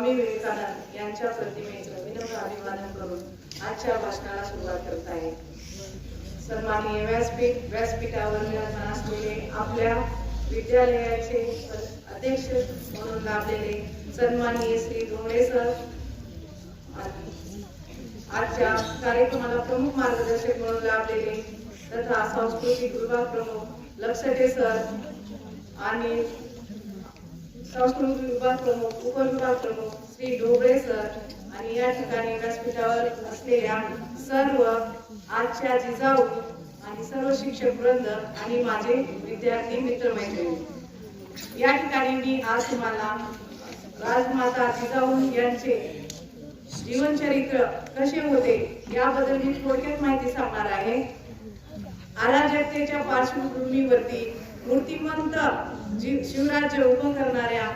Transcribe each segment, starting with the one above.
स्वामी विवेकानंद यांच्या प्रतिमेचं विनम्र अभिवादन करून आजच्या भाषणाला सुरुवात करत आहे. सन्माननीय व्यासपीठावर विराजमान असलेले आपल्या विद्यालयाचे अध्यक्ष म्हणून लाभलेले सन्माननीय श्री ढोंगळे सर, आजच्या कार्यक्रमाला प्रमुख मार्गदर्शक म्हणून लाभलेले तथा सांस्कृतिक विभाग प्रमुख लक्षटे सर आणि सांस्कृतिक विभाग प्रमुख उपविभाग प्रमुख श्री ढोबळे सर आणि या ठिकाणी व्यासपीठावर असलेल्या सर्व आजच्या जिजाऊ आणि सर्व शिक्षक वृंद आणि माझे विद्यार्थी मित्रमैत्रिणी, या ठिकाणी मी आज तुम्हाला राजमाता जिजाऊ यांचे जीवनचरित्र कसे होते याबद्दल मी थोडक्यात माहिती सांगणार आहे. अराजकतेच्या पार्श्वभूमीवरती मूर्तिमंत शिवराज्य उभं करणाऱ्या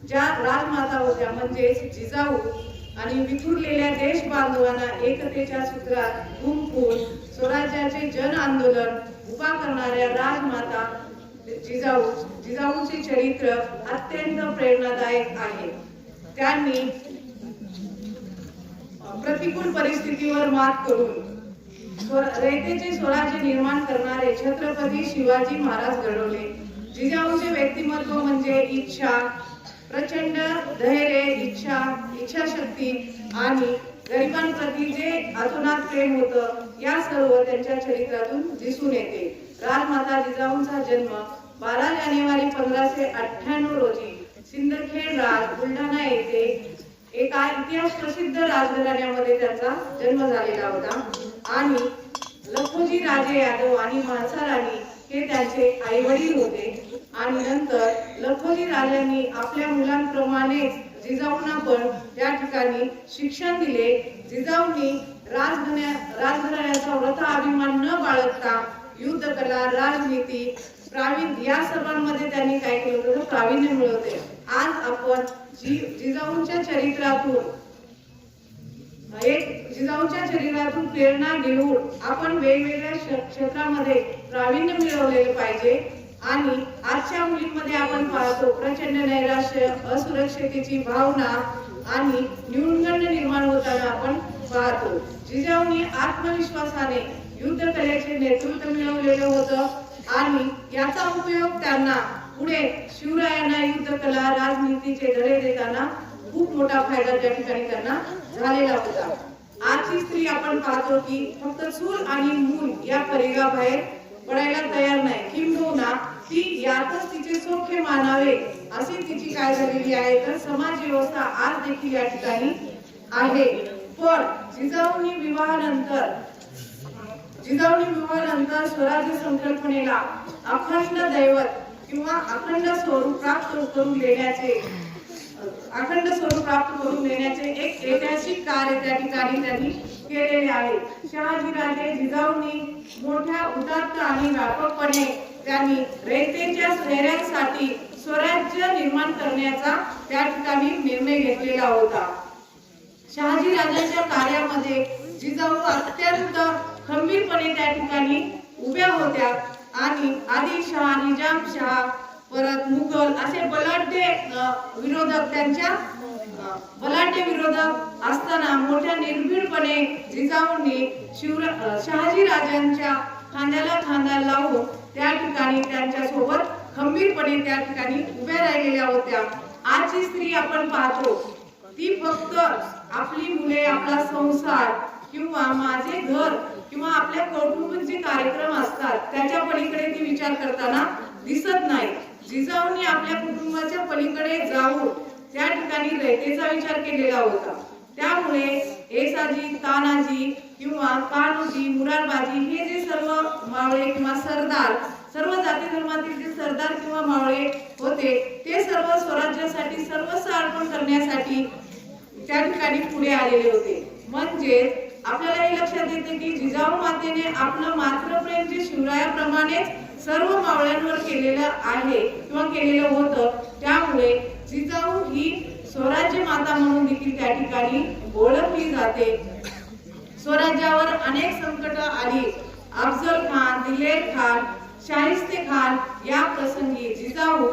ज्या राजमाता होत्या म्हणजेच जिजाऊ आणि विखुरलेल्या देश बांधवांना एकतेच्या सूत्रात गुंफून स्वराज्याचे जन आंदोलन उभा करणाऱ्या राजमाता जिजाऊचे चरित्र अत्यंत प्रेरणादायक आहे. त्यांनी प्रतिकूल परिस्थितीवर मात करून रयतेचे स्वराज्य निर्माण करणारे छत्रपती शिवाजी महाराज घडवले. जिजाऊचे व्यक्तिमत्व म्हणजे इच्छा, प्रचंड धैर्य, इच्छाशक्ती आणि गरिबांप्रती जे अतोनात प्रेम होतं, या सर्व त्यांच्या चरित्रातून दिसून येते. राजमाता जिजाऊंचा जन्म 12 जानेवारी 1598 रोजी सिंदखेड राज बुलढाणा येथे एका इतिहास प्रसिद्ध राजघराण्यामध्ये त्यांचा जन्म झालेला होता आणि लखोजी राजे यादव आणि म्हाळसा राणी हे त्यांचे आई वडील होते. आणि नंतर लखोजी राजांनी आपल्या मुलांप्रमाणे जिजाऊंना पण त्या ठिकाणी शिक्षण दिले. जिजाऊंनी राजघराण्याचा व्रत अभिमान न बाळगता युद्ध कला, राजनीती, प्रावीण्य या सर्वांमध्ये त्यांनी काय केलं होतं, प्रावीण्य मिळवते. आज आपण जिजाऊंच्या चरित्रातून प्रेरणा घेऊन आपण वेगवेगळ्या क्षेत्रामध्ये प्रावीण्य मिळवलेले पाहिजे. आणि आजच्या मुलींमध्ये आपण पाहतो प्रचंड नैराश्य, असुरक्षिततेची भावना आणि न्यूनगंड निर्माण होताना आपण पाहतो. जिजाऊंनी आत्मविश्वासाने युद्ध कलेचे नेतृत्व मिळवलेलं होतं आणि याचा उपयोग त्यांना पुढे शिवरायांना युद्ध कला, राजनीतीचे धडे देताना खूप मोठा फायदा त्या ठिकाणी त्यांना झालेला होता. आजची स्त्री आपण पाहतो की फक्त चूल आणि मूल या परिघाबाहेर पडायला तयार नाही, किंबहुना ती यातच तिचे सौख्य मानावे अशी तिची काय झालेली आहे. तर समाज व्यवस्था आज देखील या ठिकाणी आहे. पण जिजाऊंनी विवाहानंतर स्वराज्य संकल्पनेला अखंड दैवत किंवा अखंड स्वरूप प्राप्त करून देण्याचे एक ऐतिहासिक कार्य त्या ठिकाणी त्यांनी केलेले आहे. शहाजीराजे जिजाऊंनी मोठ्या उदात्त आणि व्यापकपणे त्यांनी रयतेच्या सोयऱ्यांसाठी स्वराज्य निर्माण करण्याचा त्या ठिकाणी निर्णय घेतलेला होता. शहाजीराजांच्या कार्यामध्ये जिजाऊ अत्यंत खंबीरपणे त्या ठिकाणी उभ्या होत्या आणि आदिलशहा, निजामशहा, परत मुघल असे बलाढ्य विरोधक असताना मोठ्या निर्भीडपणे जिजाऊंनी शहाजीराजांच्या खांद्याला खांदा लावून त्या ठिकाणी त्यांच्या सोबत खंबीरपणे त्या ठिकाणी उभ्या राहिलेल्या होत्या. आजची स्त्री आपण पाहतो ती फक्त आपली मुले, आपला संसार किंवा माझे घर किंवा आपल्या कौटुंबिक जे कार्यक्रम असतात त्याच्या पलीकडे ती विचार करताना दिसत नाही. जिजाऊंनी आपल्या कुटुंबाच्या पलीकडे जाऊन त्या ठिकाणी रयतेचा विचार केलेला होता. त्यामुळे येसाजी, तानाजी किंवा कान्होजी, मुरारबाजी हे जे सर्व मावळे किंवा सरदार, सर्व जाती धर्मातील जे सरदार किंवा मावळे होते ते सर्व स्वराज्यासाठी सर्वस्व अर्पण करण्यासाठी त्या ठिकाणी पुढे आलेले होते. म्हणजे आपल्याला हे लक्षात येते की जिजाऊ मातेने आपलं मातृप्रेम जे शिवरायाप्रमाणेच सर्व मावळ्यांवर केलेलं आहे किंवा केलेलं होतं, त्यामुळे जिजाऊ ही स्वराज्य माता म्हणून देखील त्या ठिकाणी ओळखली जाते. स्वराज्यावर अनेक संकट आली. अफजल खान, दिलेर खान, शाहिस्ते खान या प्रसंगी जिजाऊ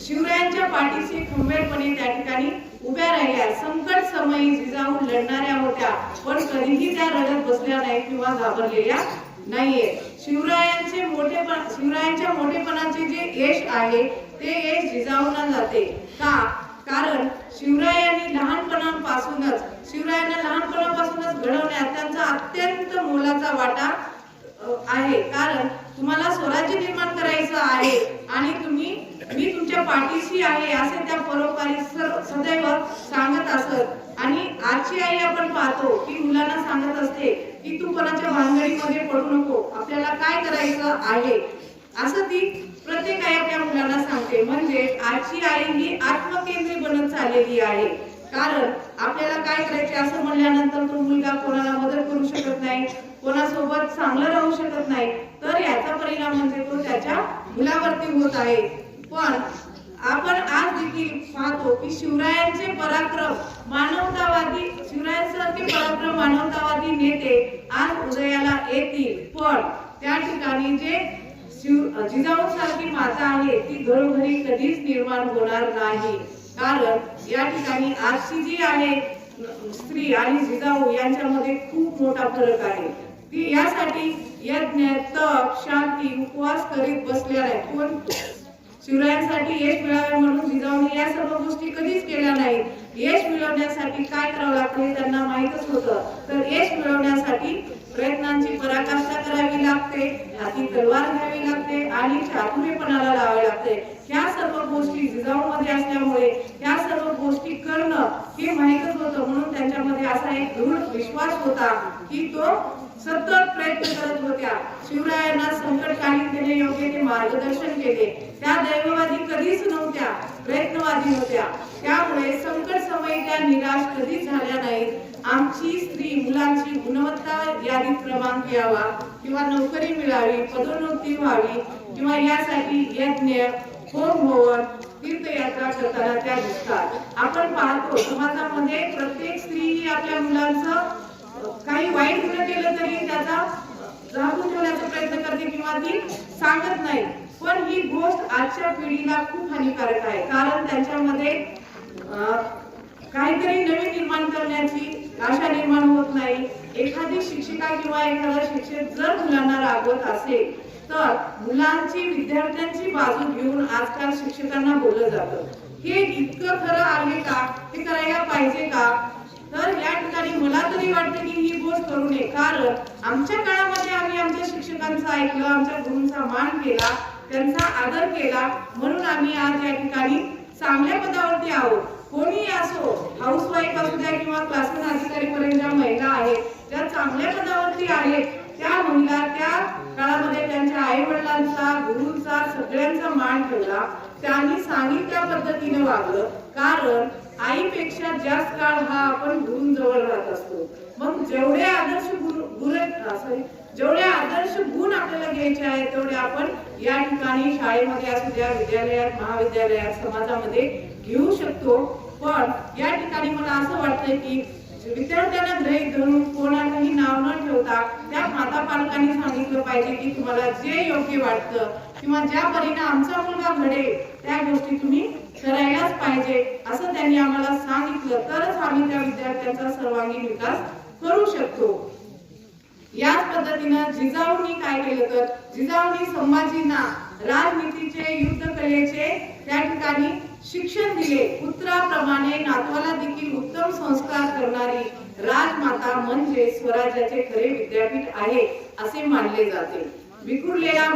शिवरायांच्या पाठीशी खंबीरपणे त्या ठिकाणी उभ्या राहिल्या. संकट समयी जिजाऊ लढणाऱ्या होत्या, पण कधीही त्या रडत बसल्या नाही किंवा घाबरलेल्या नाहीये. शिवरायांच्या मोठेपणाचे जे यश आहे ते यश जिजाऊंना जाते. का? कारण शिवरायांना लहानपणापासूनच घडवण्यात त्यांचा अत्यंत मोलाचा वाटा आहे. कारण तुम्हाला स्वराज्य निर्माण करायचं आहे आणि मी तुमच्या पाठीशी आहे असे त्या परोपकारी सदैव सांगत असत. आणि आजची आई आपण पाहतो की मुलांना सांगत असते की तू कोणाच्या भानगडीमध्ये पडू नको, आपल्याला काय करायचं आहे असं ती प्रत्येक आई आपल्या मुलांना सांगते. म्हणजे आजची आई ही आत्मकेंद्री बनत चाललेली आहे. कारण आपल्याला काय करायचे असं म्हणल्यानंतर तो मुलगा कोणाला मदत करू शकत नाही, कोणासोबत चांगलं राहू शकत नाही, तर याचा परिणाम म्हणजे तो त्याच्या मुलावरती होत आहे. पण आपण आज देखील पाहतो की शिवरायांसारखे पराक्रम मानवतावादी नेते आज उदयाला येतील. पण त्या ठिकाणी जे जिजाऊसारखी माता आहे ती घरोघरी कधीच निर्माण होणार नाही. कारण या ठिकाणी आजची जी आहे स्त्री आणि जिजाऊ यांच्यामध्ये खूप मोठा फरक आहे. ती यासाठी यज्ञ, तप, शांती, उपवास करीत बसल्या नाहीत. पण शिवरायांसाठी यश मिळावे म्हणून जिजाऊने या सर्व गोष्टी कधीच केल्या नाहीत. यश मिळवण्यासाठी काय करावं लागतं हे त्यांना माहीतच होतं. तर यश मिळवण्यासाठी प्रयत्नांची पराकाष्ठा करावी लागते, हाती तलवार घ्यावी लागते आणि चातुर्यपणाला लावावे लागते. ह्या सर्व गोष्टी जिजाऊमध्ये असल्यामुळे ह्या सर्व गोष्टी करणं हे माहीतच होतं. म्हणून त्यांच्यामध्ये असा एक दृढ विश्वास होता की तो सतत प्रयत्न करत होत्या. शिवरायांना संकटकालीन त्याने योग्य ते मार्गदर्शन केले. त्या दैववादी कधीच नव्हत्या, प्रयत्नवादी होत्या. त्यामुळे संकट समयी त्या निराश कधीच झाल्या नाहीत. आमची स्त्री मुलांची गुणवत्ता यादीत क्रमांक यावा किंवा नोकरी मिळावी, पदोन्नती व्हावी किंवा यासाठी यज्ञ, होम हवन, तीर्थयात्रा करताना त्या दिसतात. आपण पाहतो समाजामध्ये प्रत्येक स्त्री ही आपल्या मुलांचं काही वाईट गुण केलं तरी त्याचा झाकून ठेवण्याचा प्रयत्न करते किंवा ती सांगत नाही. पण ही गोष्ट आजच्या पिढीला खूप हानिकारक आहे. कारण त्यांच्यामध्ये काहीतरी नवीन निर्माण करण्याची आशा निर्माण होत नाही. एखादी शिक्षिका किंवा एखादा शिक्षक जर मुलांना रागवत असेल तर मुलांची, विद्यार्थ्यांची बाजू घेऊन आजकाल शिक्षकांना बोललं जातं. हे इतकं खरं आहे का? हे करायला पाहिजे का? तर या ठिकाणी मला तरी वाटतं की ही गोष्ट करू नये. कारण आमच्या काळामध्ये आम्ही आमच्या शिक्षकांचं ऐकलं, आमच्या गुरूंचा मान केला, त्यांचा आदर केला, म्हणून आम्ही आज या ठिकाणी चांगल्या पदावरती आहोत. कोणी असो, हाऊसवाईफ असू द्या किंवा क्लासरूम अधिकारी पर्यंत ज्या महिला आहेत त्या चांगल्या पदावरती आहेत, त्या महिला त्या काळामध्ये त्यांच्या आई वडिलांचा, गुरूंचा, सगळ्यांचा मान ठेवला. त्यांनी सांगितल्या पद्धतीने वागलं. कारण आईपेक्षा जास्त काळ हा आपण गुरूंजवळ राहत असतो. मग जेवढे आदर्श गुण आपल्याला घ्यायचे आहेत तेवढे आपण या ठिकाणी शाळेमध्ये असू द्या, विद्यालयात, महाविद्यालयात, समाजामध्ये घेऊ शकतो. पण या ठिकाणी मला असं वाटतंय की विद्यार्थ्यांना गृहीत धरून कोणालाही नाव न ठेवता त्या माता पालकांनी सांगितलं पाहिजे की तुम्हाला जे योग्य वाटतं किंवा ज्या परीने आमचा मुलगा घडेल त्या गोष्टी तुम्ही करायलाच पाहिजे असं त्यांनी आम्हाला सांगितलं. तरच आम्ही त्या विद्यार्थ्यांचा सर्वांगीण विकास करू शकतो. याच पद्धतीनं जिजाऊंनी काय केलं तर जिजाऊंनी संभाजींना राजनीतीचे, युद्ध कलेचे त्या ठिकाणी शिक्षण दिले. पुत्राप्रमाणे नातवाला देखील उत्तम संस्कार करणारी राजमाता म्हणजे स्वराज्याचे खरे विद्यापीठ आहे असे मानले जाते. विखुरलेला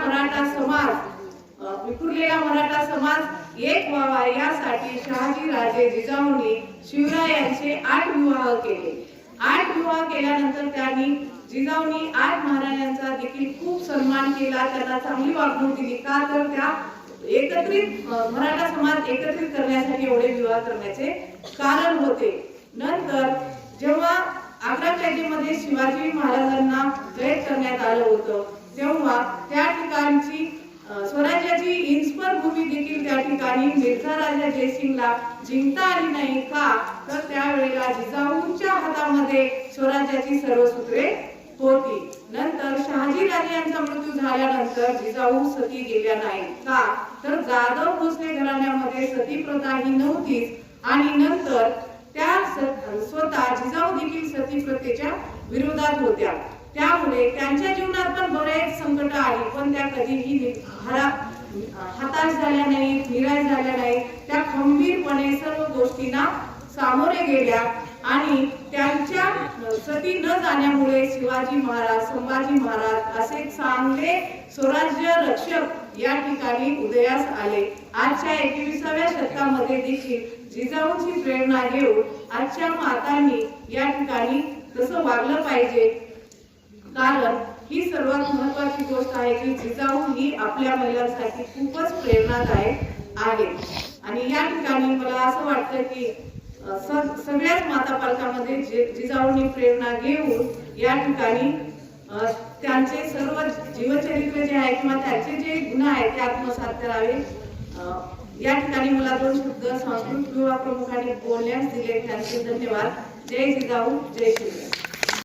मराठा समाज एक व्हावा यासाठी शहाजी राजे जिजाऊंनी शिवरायांचे 8 विवाह केले. 8 विवाह केल्यानंतर त्यांनी जिजाऊंनी 8 महाराजांचा देखील खूप सन्मान केला, त्यांना चांगली वागणूक दिली. का तर त्या मराठा समाज एकत्रित करण्यासाठी एवढे विवाह करण्याचे कारण होते. नंतर जेव्हा आग्रा कैदेमध्ये शिवाजी महाराजांना कैद करण्यात आलं होतं तेव्हा त्या ठिकाणची स्वराज्याची इंस्पर भूमी देखील त्या ठिकाणी मिर्झा राजा जयसिंगला जिंकता आली नाही. का तर त्यावेळेला जिजाऊंच्या हातामध्ये स्वराज्याची सर्व सूत्रे होती. नंतर शहाजी राजे यांचा मृत्यू झाल्यानंतर जिजाऊ सती गेल्या नाहीत. का तर जाधव भोसले घराण्यामध्ये सती प्रथा ही नव्हतीच. आणि नंतर त्या स्वतः जिजाऊ देखील सती प्रथेच्या विरोधात होत्या। त्यामुळे त्यांच्या जीवनात पण बरेच संकट आली, पण त्या कधीही हताश झाल्या नाही, निराश झाल्या नाही। त्या खंबीरपणे सर्व गोष्टींना सामोरे गेल्या आणि त्यांच्या सती न जाण्यामुळे शिवाजी महाराज, संभाजी महाराज असे चांगले स्वराज्य रक्षक या ठिकाणी उदयास आले। आजच्या 21व्या शतकामध्ये देखील जिजाऊंची प्रेरणा घेऊन आजच्या मातांनी या ठिकाणी तसं वागलं पाहिजे, कारण ही सर्वात महत्त्वाची गोष्ट आहे की जिजाऊ ही आपल्या महिलांसाठी खूपच प्रेरणादायक आहे। आणि या ठिकाणी मला असं वाटतं की सगळ्याच माता पालकांमध्ये जिजाऊंनी प्रेरणा घेऊन या ठिकाणी त्यांचे सर्व जीवनचरित्र जे आहे किंवा त्यांचे जे गुण आहेत ते आत्मसात करावे। या ठिकाणी मला 2 शब्द सांस्कृतिक विभाग प्रमुखांनी बोलण्यास दिले, त्यांचे धन्यवाद। जय जिजाऊ, जय शिवराय।